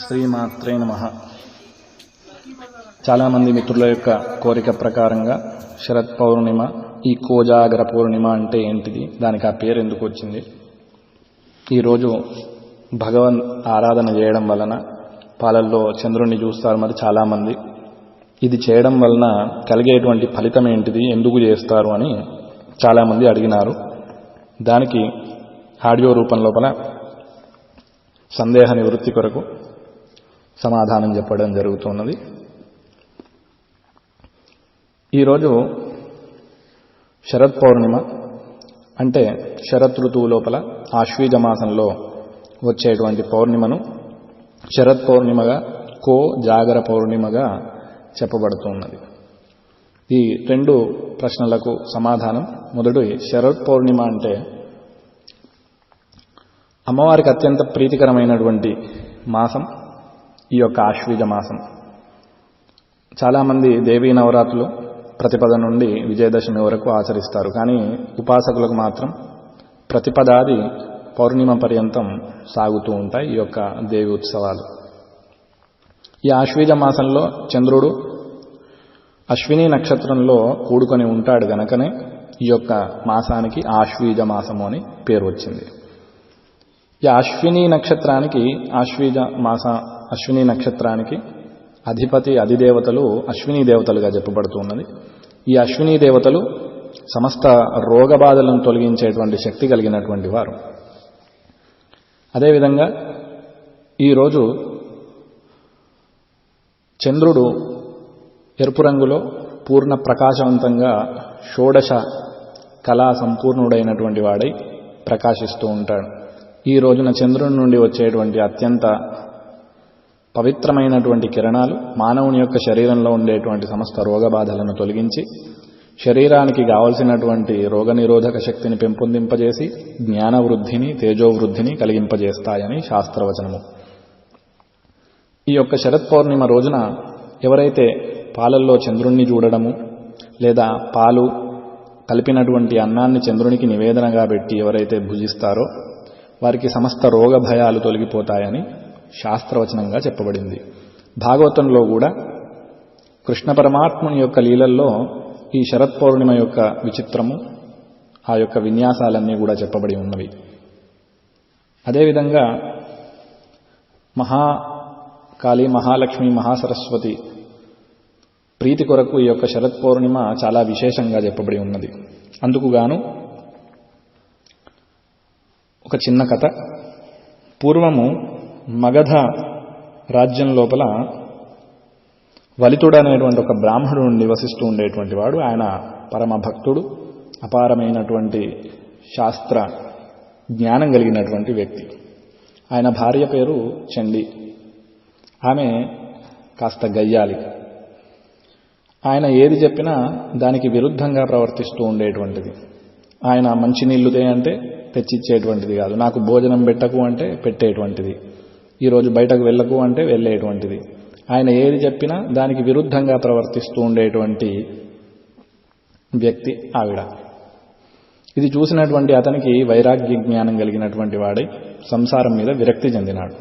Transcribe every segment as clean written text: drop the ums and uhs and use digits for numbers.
శ్రీమాత్రే నమః. చాలామంది మిత్రుల యొక్క కోరిక ప్రకారంగా శరత్ పౌర్ణిమ, ఈ కోజాగర పూర్ణిమ అంటే ఏంటిది, దానికి ఆ పేరు ఎందుకు వచ్చింది, ఈరోజు భగవన్ ఆరాధన చేయడం వలన పాలల్లో చంద్రుణ్ణి చూస్తారు మరి చాలామంది. ఇది చేయడం వలన కలిగేటువంటి ఫలితం ఏంటిది, ఎందుకు చేస్తారు అని చాలామంది అడిగినారు. దానికి ఆడియో రూపం లోపల సందేహ నివృత్తి కొరకు సమాధానం చెప్పడం జరుగుతున్నది. ఈరోజు శరత్ పౌర్ణిమ అంటే శరత్ ఋతువు లోపల ఆశ్వీజ మాసంలో వచ్చేటువంటి పౌర్ణిమను శరత్ పౌర్ణిమగా, కో జాగర పౌర్ణిమగా చెప్పబడుతున్నది. ఈ రెండు ప్రశ్నలకు సమాధానం. మొదటి, శరత్ పౌర్ణిమ అంటే అమ్మవారికి అత్యంత ప్రీతికరమైనటువంటి మాసం ఈ యొక్క ఆశ్వీజ మాసం. చాలామంది దేవీ నవరాత్రులు ప్రతిపద నుండి విజయదశమి వరకు ఆచరిస్తారు. కానీ ఉపాసకులకు మాత్రం ప్రతిపదాది పౌర్ణిమ పర్యంతం సాగుతూ ఉంటాయి ఈ యొక్క దేవి ఉత్సవాలు. ఈ ఆశ్వీజ మాసంలో చంద్రుడు అశ్విని నక్షత్రంలో కూడుకొని ఉంటాడు గనకనే ఈ యొక్క మాసానికి ఆశ్వీజ మాసము అని పేరు వచ్చింది. ఈ అశ్విని నక్షత్రానికి, అశ్విని నక్షత్రానికి అధిపతి, అధిదేవతలు అశ్విని దేవతలుగా చెప్పబడుతున్నది. ఈ అశ్విని దేవతలు సమస్త రోగబాధలను తొలగించేటువంటి శక్తి కలిగినటువంటి వారు. అదేవిధంగా ఈరోజు చంద్రుడు ఎరుపు రంగులో పూర్ణ ప్రకాశవంతంగా షోడశ కళా సంపూర్ణుడైనటువంటి వాడై ప్రకాశిస్తూ ఉంటాడు. ఈ రోజున చంద్రుని నుండి వచ్చేటువంటి అత్యంత పవిత్రమైనటువంటి కిరణాలు మానవుని యొక్క శరీరంలో ఉండేటువంటి సమస్త రోగబాధలను తొలగించి శరీరానికి కావలసినటువంటి రోగనిరోధక శక్తిని పెంపొందింపజేసి జ్ఞానవృద్ధిని, తేజోవృద్ధిని కలిగింపజేస్తాయని శాస్త్రవచనము. ఈ యొక్క శరత్ పౌర్ణిమ రోజున ఎవరైతే పాలల్లో చంద్రుణ్ణి చూడడము లేదా పాలు కలిపినటువంటి అన్నాన్ని చంద్రునికి నివేదనగా పెట్టి ఎవరైతే భుజిస్తారో వారికి సమస్త రోగ భయాలు తొలగిపోతాయని శాస్త్రవచనంగా చెప్పబడింది. భాగవతంలో కూడా కృష్ణ పరమాత్ముని యొక్క లీలల్లో ఈ శరత్ పౌర్ణిమ యొక్క విచిత్రము, ఆ యొక్క విన్యాసాలన్నీ కూడా చెప్పబడి ఉన్నవి. అదేవిధంగా మహాకాళి, మహాలక్ష్మి, మహాసరస్వతి ప్రీతి కొరకు ఈ యొక్క శరత్ పౌర్ణిమ చాలా విశేషంగా చెప్పబడి ఉన్నది. అందుకుగాను ఒక చిన్న కథ. పూర్వము మగధ రాజ్యం లోపల వలితుడు అనేటువంటి ఒక బ్రాహ్మణుడు నివసిస్తూ ఉండేటువంటి వాడు. ఆయన పరమ భక్తుడు, అపారమైనటువంటి శాస్త్ర జ్ఞానం కలిగినటువంటి వ్యక్తి. ఆయన భార్య పేరు చండి. ఆమె కాస్త గయ్యాలి. ఆయన ఏది చెప్పినా దానికి విరుద్ధంగా ప్రవర్తిస్తూ ఉండేటువంటిది. ఆయన మంచినీళ్లు అంటే తెచ్చిచ్చేటువంటిది కాదు, నాకు భోజనం పెట్టకు అంటే పెట్టేటువంటిది, ఈరోజు బయటకు వెళ్ళకు అంటే వెళ్ళేటువంటిది. ఆయన ఏది చెప్పినా దానికి విరుద్ధంగా ప్రవర్తిస్తూ ఉండేటువంటి వ్యక్తి ఆవిడ. ఇది చూసినటువంటి అతనికి వైరాగ్య జ్ఞానం కలిగినటువంటి వాడై సంసారం మీద విరక్తి చెందినాడు.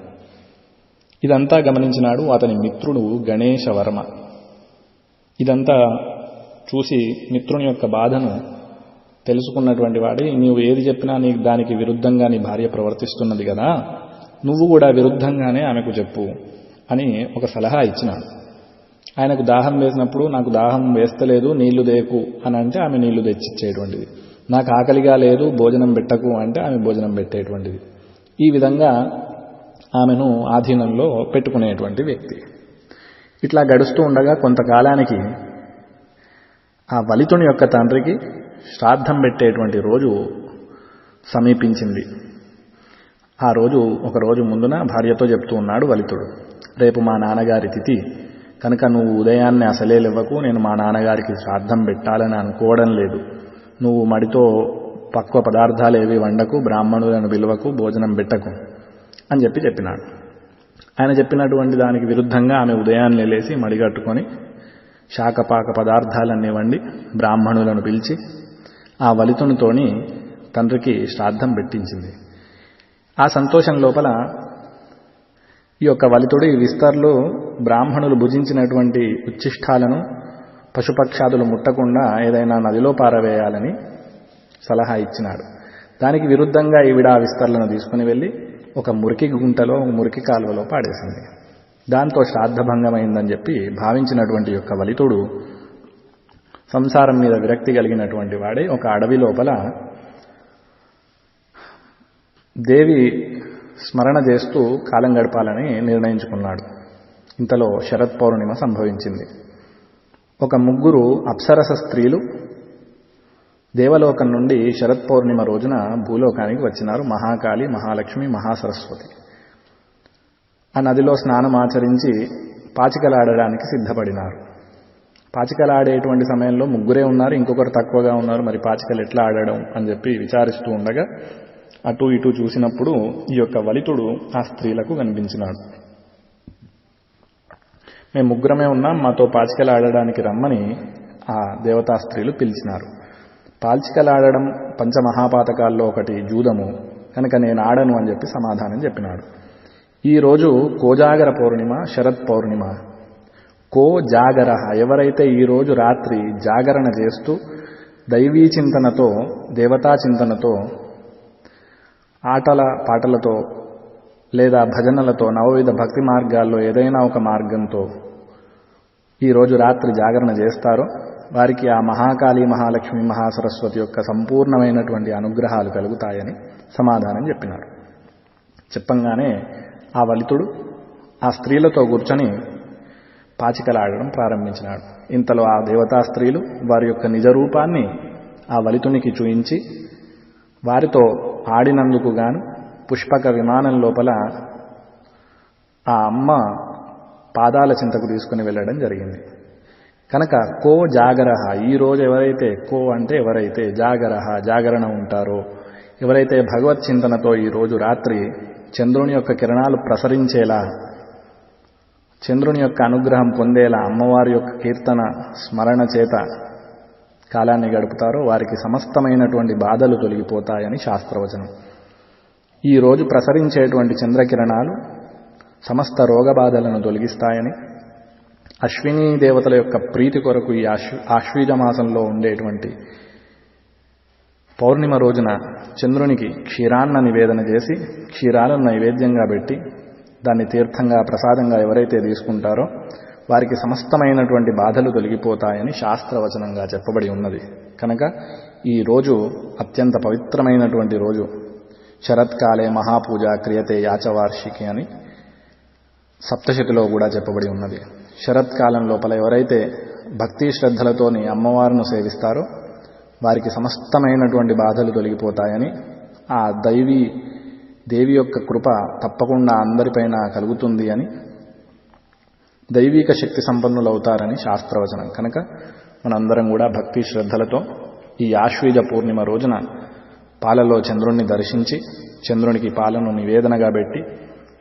ఇదంతా గమనించినాడు అతని మిత్రుడు గణేశ వర్మ. ఇదంతా చూసి మిత్రుని యొక్క బాధను తెలుసుకున్నటువంటి వాడి, నీవు ఏది చెప్పినా నీకు దానికి విరుద్ధంగా నీ భార్య ప్రవర్తిస్తున్నది కదా, నువ్వు కూడా విరుద్ధంగానే ఆమెకు చెప్పు అని ఒక సలహా ఇచ్చినాడు. ఆయనకు దాహం వేసినప్పుడు నాకు దాహం వేస్తలేదు, నీళ్లు దేకు అని అంటే ఆమె నీళ్లు తెచ్చిచ్చేటువంటిది. నాకు ఆకలిగా లేదు, భోజనం పెట్టకు అంటే ఆమె భోజనం పెట్టేటువంటిది. ఈ విధంగా ఆమెను ఆధీనంలో పెట్టుకునేటువంటి వ్యక్తి. ఇట్లా గడుస్తూ ఉండగా కొంతకాలానికి ఆ వలితుని యొక్క తండ్రికి శ్రాద్ధం పెట్టేటువంటి రోజు సమీపించింది. ఆ రోజు ఒక రోజు ముందున భార్యతో చెప్తూ ఉన్నాడు వలితుడు, రేపు మా నాన్నగారి తిథి కనుక నువ్వు ఉదయాన్నే అసలే లేవకు, నేను మా నాన్నగారికి శ్రాద్ధం పెట్టాలని అనుకోవడం లేదు, నువ్వు మడితో పక్వ పదార్థాలు ఏవి వండకు, బ్రాహ్మణులను పిలువకు, భోజనం పెట్టకు అని చెప్పినాడు. ఆయన చెప్పినటువంటి దానికి విరుద్ధంగా ఆమె ఉదయాన్నే లేచి మడిగట్టుకొని శాకపాక పదార్థాలన్నీ వండి బ్రాహ్మణులను పిలిచి ఆ వలితునితోని తండ్రికి శ్రాద్ధం పెట్టించింది. ఆ సంతోషం లోపల ఈ యొక్క వలితుడు ఈ విస్తర్లు బ్రాహ్మణులు భుజించినటువంటి ఉచ్ఛిష్టాలను పశుపక్షాదులు ముట్టకుండా ఏదైనా నదిలో పారవేయాలని సలహా ఇచ్చినాడు. దానికి విరుద్ధంగా ఈవిడ ఆ విస్తర్లను తీసుకుని వెళ్ళి ఒక మురికి గుంటలో, మురికి కాలువలో పాడేసింది. దాంతో శ్రాద్ధభంగమైందని చెప్పి భావించినటువంటి యొక్క వలితుడు సంసారం మీద విరక్తి కలిగినటువంటి వాడే ఒక అడవి లోపల దేవి స్మరణ చేస్తూ కాలం గడపాలని నిర్ణయించుకున్నాడు. ఇంతలో శరత్ పౌర్ణిమ సంభవించింది. ఒక ముగ్గురు అప్సరస స్త్రీలు దేవలోకం నుండి శరత్ పౌర్ణిమ రోజున భూలోకానికి వచ్చినారు. మహాకాళి, మహాలక్ష్మి, మహాసరస్వతి. ఆ నదిలో స్నానం ఆచరించి పాచికలాడడానికి సిద్ధపడినారు. పాచికలాడేటువంటి సమయంలో ముగ్గురే ఉన్నారు, ఇంకొకరు తక్కువగా ఉన్నారు. మరి పాచికలు ఎట్లా ఆడడం అని చెప్పి విచారిస్తూ ఉండగా అటు ఇటు చూసినప్పుడు ఈ యొక్క వలితుడు ఆ స్త్రీలకు కనిపించినాడు. మేము ముగ్గురమే ఉన్నాం, మాతో పాచికలు ఆడడానికి రమ్మని ఆ దేవతా స్త్రీలు పిలిచినారు. పాచికలాడడం పంచమహాపాతకాల్లో ఒకటి జూదము, కనుక నేను ఆడను అని చెప్పి సమాధానం చెప్పినాడు. ఈరోజు కోజాగర పౌర్ణిమ, శరత్ పౌర్ణిమ. కో జాగర, ఎవరైతే ఈరోజు రాత్రి జాగరణ చేస్తూ దైవీ చింతనతో, దేవతా చింతనతో, ఆటల పాటలతో లేదా భజనలతో, నవవిధ భక్తి మార్గాల్లో ఏదైనా ఒక మార్గంతో ఈరోజు రాత్రి జాగరణ చేస్తారో వారికి ఆ మహాకాళి, మహాలక్ష్మి, మహాసరస్వతి యొక్క సంపూర్ణమైనటువంటి అనుగ్రహాలు కలుగుతాయని సమాధానం చెప్పినారు. చెప్పంగానే ఆ వలితుడు ఆ స్త్రీలతో కూర్చొని పాచికలాడడం ప్రారంభించినాడు. ఇంతలో ఆ దేవతా స్త్రీలు వారి యొక్క నిజ రూపాన్ని ఆ వలితునికి చూయించి వారితో ఆడినందుకు గాను పుష్పక విమానం లోపల ఆ అమ్మ పాదాల చింతకు తీసుకుని వెళ్ళడం జరిగింది. కనుక కో జాగరహ, ఈరోజు ఎవరైతే, కో అంటే ఎవరైతే, జాగరహ జాగరణ ఉంటారో, ఎవరైతే భగవత్ చింతనతో ఈరోజు రాత్రి చంద్రుని యొక్క కిరణాలు ప్రసరించేలా, చంద్రుని యొక్క అనుగ్రహం పొందేలా అమ్మవారి యొక్క కీర్తన స్మరణ చేత కాలాన్ని గడుపుతారో వారికి సమస్తమైనటువంటి బాధలు తొలగిపోతాయని శాస్త్రవచనం. ఈరోజు ప్రసరించేటువంటి చంద్రకిరణాలు సమస్త రోగబాధలను తొలగిస్తాయని, అశ్వినీ దేవతల యొక్క ప్రీతి కొరకు ఈ ఆశ్వీజ మాసంలో ఉండేటువంటి పౌర్ణిమ రోజున చంద్రునికి క్షీరాన్న నివేదన చేసి క్షీరాలను నైవేద్యంగా పెట్టి దాన్ని తీర్థంగా, ప్రసాదంగా ఎవరైతే తీసుకుంటారో వారికి సమస్తమైనటువంటి బాధలు తొలగిపోతాయని శాస్త్రవచనంగా చెప్పబడి ఉన్నది. కనుక ఈ రోజు అత్యంత పవిత్రమైనటువంటి రోజు. శరత్కాలే మహాపూజ క్రియతే యాచవార్షికి అని సప్తశతిలో కూడా చెప్పబడి ఉన్నది. శరత్కాలం లోపల ఎవరైతే భక్తి శ్రద్ధలతోని అమ్మవారిని సేవిస్తారో వారికి సమస్తమైనటువంటి బాధలు తొలగిపోతాయని, ఆ దేవి యొక్క కృప తప్పకుండా అందరిపైన కలుగుతుంది అని, దైవిక శక్తి సంపన్నులవుతారని శాస్త్రవచనం. కనుక మనందరం కూడా భక్తి శ్రద్ధలతో ఈ ఆశ్వీజ పూర్ణిమ రోజున పాలలో చంద్రుణ్ణి దర్శించి చంద్రునికి పాలను నివేదనగా పెట్టి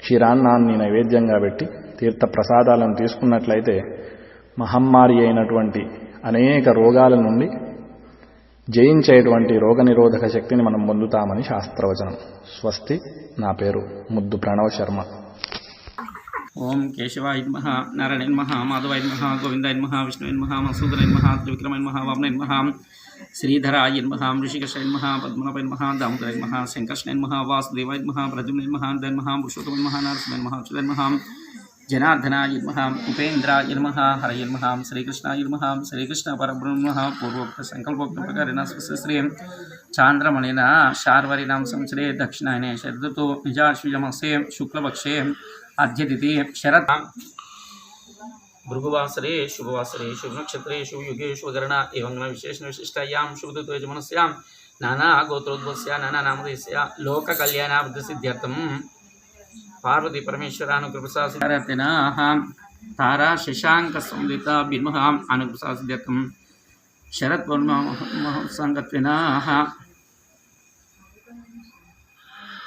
క్షీరాన్నాన్ని నైవేద్యంగా పెట్టి తీర్థ ప్రసాదాలను తీసుకున్నట్లయితే మహమ్మారి అయినటువంటి అనేక రోగాల నుండి జయించేటువంటి రోగనిరోధక శక్తిని మనం పొందుతామని శాస్త్రవచనం. స్వస్తి. నా పేరు ముద్దు ప్రణవ్ శర్మ. ఓం కేశవాయ నమః, నారాయణాయ నమః, మాధవాయ నమః, గోవిందాయ నమః, విష్ణువే నమః, మధుసూదనాయ నమః, త్రివిక్రమాయ నమః, వామనాయ నమః, శ్రీధరాయ నమః, ఋషికేశాయ నమః, పద్మనాభాయ నమః, దామోదరాయ నమః, శంకర్షణాయ నమః, వాసుదేవాయ నమః, ప్రద్యుమ్నాయ నమః, హృదయాయ నమః, పురుషోత్తమాయ నమః, నరసింహాయ నమః, అచ్యుతాయ నమః, జనార్దనాయ నమః, ఉపేంద్రాయ నమః, హరయ నమః, శ్రీకృష్ణాయ నమః, శ్రీకృష్ణ పరబ్రహ్మ నమః. పూర్వోక్త సంకల్పోక్త ప్రకారేణ స్వస్తి చాంద్రమణేన శార్వరీనాం సంవత్సరే దక్షిణాయనే శరదృతు నిజాశ్వజమాసే శుక్లపక్షే అద్యతిథి శరత్ భృగువాసరే శుభవాసరే శుభనక్షత్రేషు యుగేషు గరణ ఏవం విశేషణ విశిష్టాయాం శుభదృతో యజమానస్యాం నానా గోత్రోద్భవస్య నానా నామధేయస్య లోక కళ్యాణాభివృద్ధి సిద్ధ్యర్థం పార్వతీ పరమేశ్వరానుకృపసాసిద్ధ్యర్థం తారా శశాంక సందిత బిర్మః అనుకృపసాసిద్ధ్యర్థం శరత్ పౌర్ణిమ మహోత్సంగత్వేన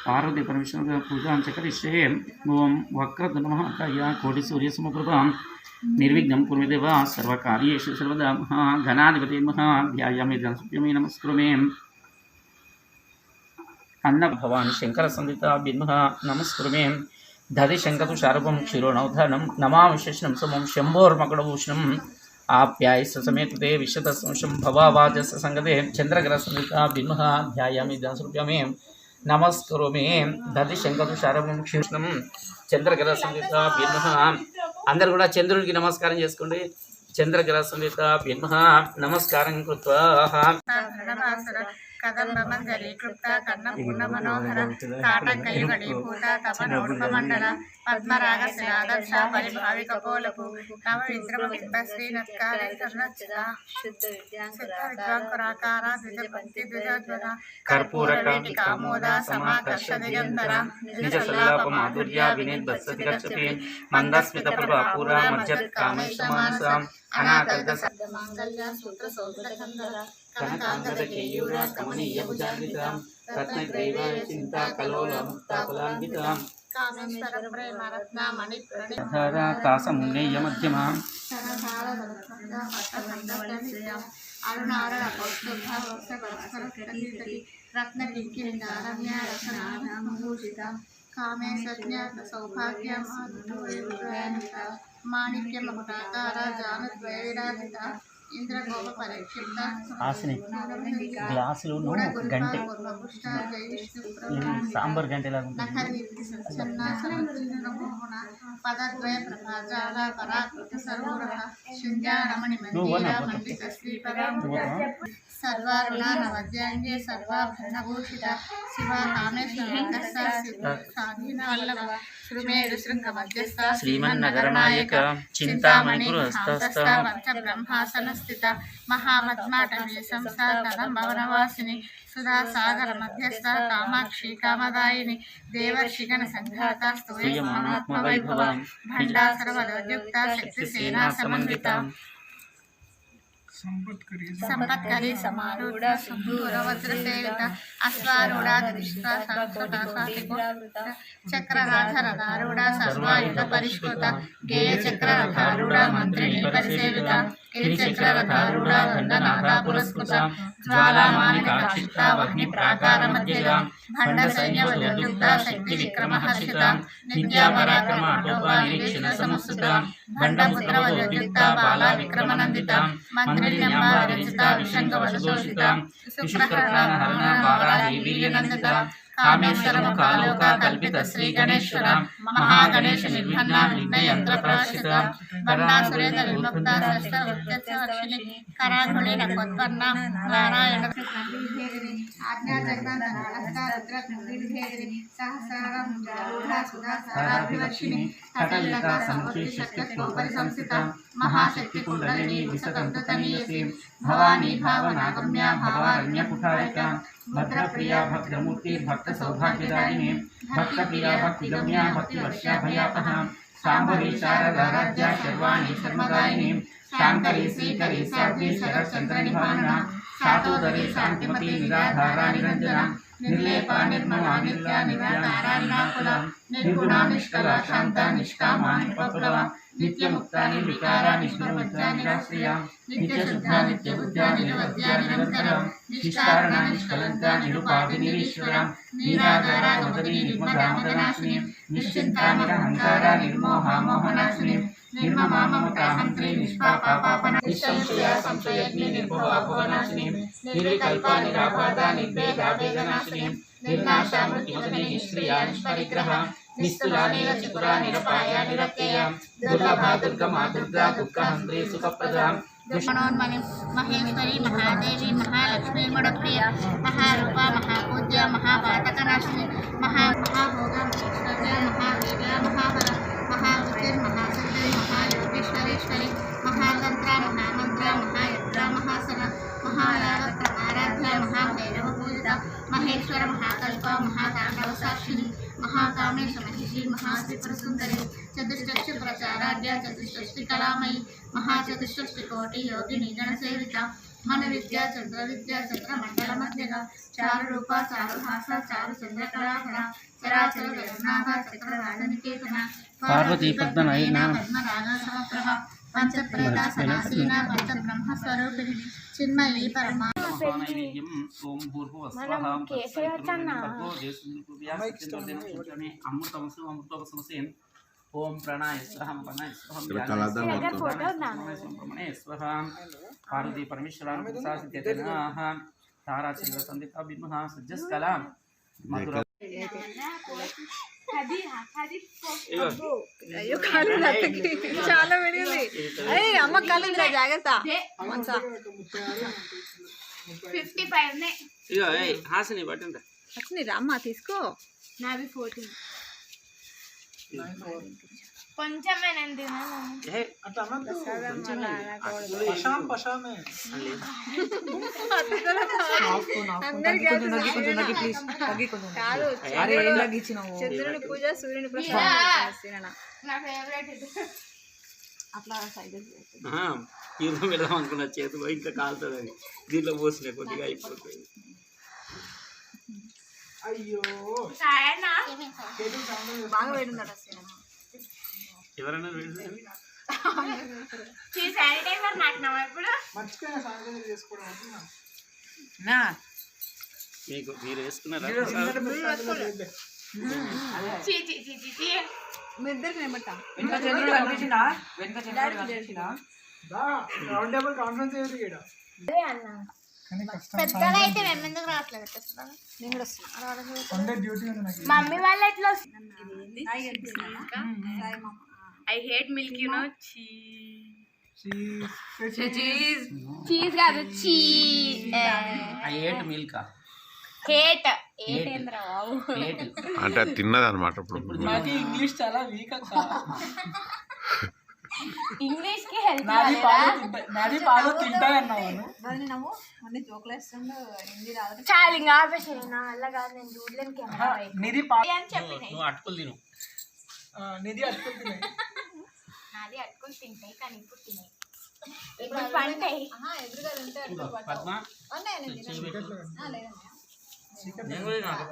పార్వతీ పరమేశ్వర పూజాం చ కరిష్యే. ఓం వక్రతునమహాకాయ కోటి సూర్యసమప్రభాం నిర్విఘ్నం కురు దేవ సర్వకార్యేషు సర్వదా. గణాధిపతి నమః, ధ్యాయామి ధనసుప్యమే నమస్కృమే. అన్న భవాన్ శంకర సందిత బిర్మః నమస్కృమే. దధి శంకతు శారభం క్షీరోణౌధానం నమామి శశనం సమం శంభోర్మకుడభూషణం ఆప్యాయస్య సమేతే విశ్వతస్ంశం భవావాజస్య సంగతే చంద్రగ్రసంహిత బిన్మః ధ్యాయామి ధ్యానస్వరూప్యామి నమస్కరోమి దధి శంకతు శారభం క్షీరోణం చంద్రగ్రహ సంహిత బిన్మః. అందరు కూడా చంద్రుడికి నమస్కారం చేసుకోండి. చంద్రగ్రహ సంహిత బిన్మః నమస్కారం కృత్వా కదంబమంజలి క్లుప్త కర్ణం పూర్ణ మనోహర తాటంకయుగడీభూత తపనోపమండల పద్మరాగ శిలాదర్శ పరిభావి కపోలపు నవ విద్రమ బింబశ్రీనత్కారే కర్ణచ్చిత శుద్ధ విద్వాంకురాకార ద్విజపంక్తి ద్విజోజ్వల కర్పూర వేటి కామోద సమాకర్ష దిగంధర నిజ సల్లాప మాధుర్య వినిర్భత్సతి గచ్చతి మందస్మిత ప్రభాపూర మజ్జత్ కామేశమానస అనాకలిత శబ్ద మాంగళ్య సూత్ర సౌత్ర కందర కనకాంగద కేయూర కమనీయ భుజాన్విత రత్నగ్రైవాయ చింత కలోల ముక్తాకులాన్విత కామేశ్వర ప్రేమ రత్న మణి తాసమున్నేయ మధ్యమ అరుణార రత్న కింకిణిందారమ్య రత్నాభూషిత కామేశజ్ఞ సౌభాగ్య మాణిక్య మకుటాకార జానుద్వయ విరాజిత ఇంద్రగోప పరిక్షిప్త ఆసని గ్లాసులు గంటె సాంబార్ గంటెలాగా పదద్వయ ప్రభాజాల పరాకృత సరోవర శృంగారమణి మందిర మండిత శ్రీపదం సర్వారుణ నవద్యాంగే సర్వాభరణభూషిత శివ కామేశ్వర స్వాధీన వల్లభ శృమేరు శృంగ మధ్యస్థ శ్రీమన్నగరనాయక చింతామణి పంచ బ్రహ్మాసన స్థిత మహామద్మాటవీ సంస్థానం భవనవాసిని సుధా సాగర మధ్యస్థ కామాక్షి కామదాయిని దేవర్షిగణ సంఘాత స్తూయమానాత్మ వైభవ భండా సర్వలోద్యుక్త శక్తి సేనా సమన్విత సంపత్కరి సమారూఢ సుదూర వజ్రసేవిత అశ్వారూఢాధిష్ట చక్రరాధరధారూఢ సర్వాయుధ పరిష్కృత గేయ చక్రరథారూఢ మంత్రిణీ పరిసేవిత గిరిచక్రరథారూఢ దండనాథ పురస్కృత జ్వాలామాలికాక్షిప్త వహ్ని ప్రాకార మధ్యగా భండ సైన్యవలోద్యుక్త శక్తి విక్రమ హర్షిత నిత్యా పరాక్రమ అటోపా నిరీక్షణ సముస్థిత భండపుత్రవలోద్యుక్త బాలా విక్రమనందిత మంత్రిణ్యంబా విరచిత విశంగవశోషిత శుక్రహరణ వారాహి వీర్యనందిత కామేశ్వర ముఖాలోక కల్పిత శ్రీ గణేశ్వర మహాగణేశ నిర్విఘ్న విఘ్నయంత్ర ప్రాశిత వర్ణాసురేంద్ర విముక్త వర్షిణి కరాఘుళి నకోత్పన్న నారాయణ సహస్రారూఢ కటలిత సముద్రి శక్తిపరి సంస్థిత మహాశక్తి కుండలిని విశతంతనీయసి భవానీ భావనాగమ్య భవారణ్య కుఠారిక భద్రప్రియ భద్రమూర్తి భక్త సౌభాగ్యదాయిని భక్త ప్రియ భక్తిగమ్య భక్తివర్షా భయాపహ శాంభవి శారదారాధ్య శర్వాణి శర్మదాయిని శాంకరి శ్రీకరి సాధ్వి శరచంద్ర నిభాన శాతోదరి శాంతిమతి నిరాధారా నిరంజన నిర్లేప నిర్మలా నిర్వ్యా నిరాధారా నిరాకుల నిర్గుణ నిష్కల శాంత నిష్కామ నిపకుల నిత్యముక్త నిర్వికార నిష్ఠురమజ్జ నిరాశ్రయ నిత్యశుద్ధ నిత్యబుద్ధ నిరవద్య నిరంతర నిష్కారణ నిష్కలంక నిరుపాధి నిరీశ్వర నిరాధార నవదీ నిర్మదామదనాశిని నిశ్చింత నిరహంకార నిర్మోహ మోహనాశిని నిర్మమా మమతాహంత్రి నిష్పాప పాపన నిస్సంశయ సంశయజ్ఞి నిర్భవ భవనాశిని నిర్వికల్ప నిరాపాద నిర్భేద భేదనాశిని నిర్నాశ మృత్యుమదని నిష్క్రియ నిష్పరిగ్రహ నిస్తులా నిరచతుర నిరపాయ నిరత్యయ దుర్లభ దుర్గమా దుర్గా దుఃఖహంత్రి సుఖప్రద దుష్మణోన్మణి మహేశ్వరి మహాదేవి మహాలక్ష్మి ముడప్రియ మహారూప మహాపూజ్య మహాపాతకనాశిని మహాభోగ మహేశ్వర్య మహావీర్య మహాబల మహావృత్తిర్ మహాశక్తి మహాయోగేశ్వరేశ్వరి మహాతంత్ర మహామంత్ర మహాయత్ర మహాసన మహాయాగత్ర ఆరాధ్య మహాభైరవ పూజిత మహేశ్వర మహాకల్ప మహాతాండవ సాక్షిని మహాకామేశ మహిషి మహాత్రిపుర సుందరి చతుష్టక్షి ప్రచారాధ్య చతుష్టష్టి కళామయి మహాచతుష్టష్టి కోటి యోగిని గణసేవిత మన విద్య చంద్ర విద్య చంద్ర మండల మధ్యగా చారు రూప చారు హాస చారు చంద్రకళాధర చరాచర జగన్నాథ చక్ర రాజనికేతన పార్వతీ పద్మనాయన పద్మరాగ సమప్రభ పంచప్రేత సనాసీన పంచబ్రహ్మస్వరూపిణి చిన్మయీ పరమా నైవేద్యం ఓం భూర్భువస్వః అమృతమసు అమృతోపసమసేన్ ఓం ప్రాణాయ స్వహం ప్రాణాయ స్వహం బ్రహ్మణే స్వహ పార్వతీ పరమేశ్వరానుసాసిద్యతనాః తారాచంద్ర సందిత బిన్మః సజ్జస్కలాం మధుర అయ్యో కాలు చాలా పెరిగింది. అరే అమ్మ కాలు జాగ్రత్త. 55 ఇగో ఏయ్ హాసిని బట్టంట వచ్చింది రామ్మ తీసుకో. నాది 14 కొంచెమేనండి ఏ చంద్రుని పూజ సూర్యుని ప్రసాదం. నా ఫేవరెట్ ఇది. అట్లా సైడ్ తీర్థం వెళ్దాం అనుకున్న చేతిలో ఇంకా కాలుతుందని దీంట్లో పోసిన కొద్దిగా అయిపోతుంది. సాయనా బాగా వేడుందట. ఎవరైనా శానిటైజర్ నాటినావా ఇప్పుడు? మీకు మీరు వేసుకున్నారా? చీ చీ చీ చీ చీ. మీ ఇద్దరికి నిమ్మటా పెద్దగా అయితే మేము ఎందుకు రావట్లేదు? నేను కూడా వస్తున్నా. మమ్మీ వాళ్ళు ఎట్లా I hate milk you know. Cheese కాదు cheese. I hate milk hate ఏంటేంద్రా బాబు. అంటే అది తిన్నదన్నమాట. ఇప్పుడు ఇంగ్లీష్ చాలా వీక్ అక్క. ఇంగ్లీష్ కి హెల్ప్ నాది పాలు తింటాయన్నావు. నవ్వు అన్ని జోకులు వేస్తుండో హిందీ రాదు. చాలా ఇంకా ఆపేసాను. నా వల్ల కాదు, నేను చూడలేను కెమెరా నిధి పాలు అని చెప్పినాయి. నువ్వు అటుకులు తిను. నిధి అట్టుకుంటున్నాయి. నాది అట్టుకుని తింటాయి కానీ ఇప్పుడు తినాయి. ఇప్పుడు పంటాయి. ఎదురుగా ఉంటే పద్మ లేదండి. నేను కూడా నాకు